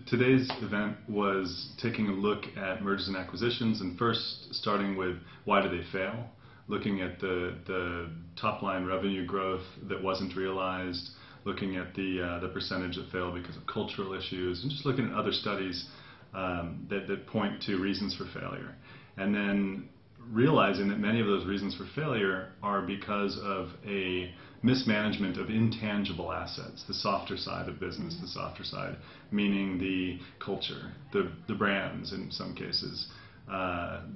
today's event was taking a look at mergers and acquisitions, and first starting with why do they fail, looking at the top line revenue growth that wasn't realized, looking at the percentage that failed because of cultural issues, and just looking at other studies that point to reasons for failure. And then realizing that many of those reasons for failure are because of a mismanagement of intangible assets, the softer side of business, the softer side, meaning the culture, the brands in some cases,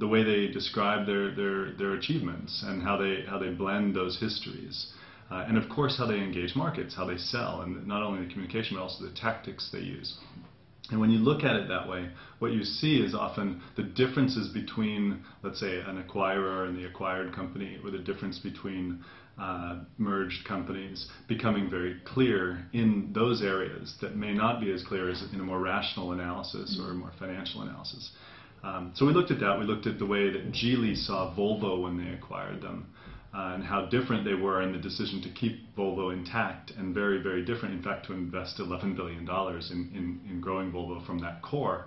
the way they describe their achievements and how they blend those histories. And of course how they engage markets, how they sell, and not only the communication but also the tactics they use. And when you look at it that way, what you see is often the differences between, let's say, an acquirer and the acquired company, or the difference between merged companies becoming very clear in those areas that may not be as clear as in a more rational analysis or a more financial analysis. So we looked at that. We looked at the way that Geely saw Volvo when they acquired them, and how different they were in the decision to keep Volvo intact, and very, very different, in fact, to invest $11 billion in growing Volvo from that core.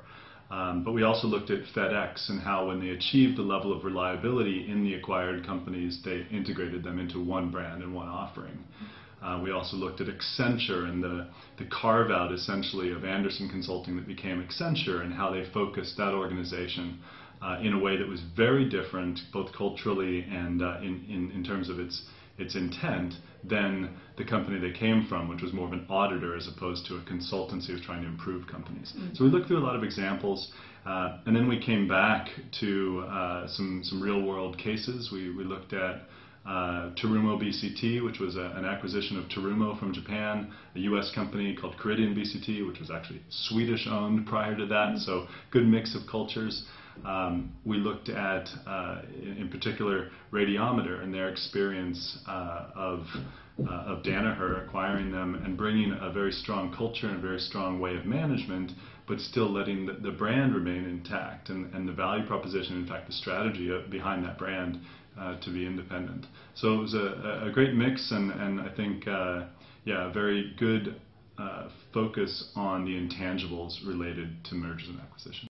But we also looked at FedEx and how when they achieved the level of reliability in the acquired companies, they integrated them into one brand and one offering. We also looked at Accenture and the carve-out, essentially, of Andersen Consulting that became Accenture, and how they focused that organization in a way that was very different, both culturally and in terms of its intent, than the company they came from, which was more of an auditor as opposed to a consultancy who was trying to improve companies. So we looked through a lot of examples, and then we came back to some real-world cases. We looked at Terumo BCT, which was an acquisition of Terumo from Japan, a US company called Caridian BCT, which was actually Swedish-owned prior to that, so good mix of cultures. We looked at, in particular, Radiometer and their experience of Danaher acquiring them and bringing a very strong culture and a very strong way of management, but still letting the brand remain intact and the value proposition, in fact the strategy behind that brand, to be independent. So it was a great mix, and I think yeah, a very good focus on the intangibles related to mergers and acquisitions.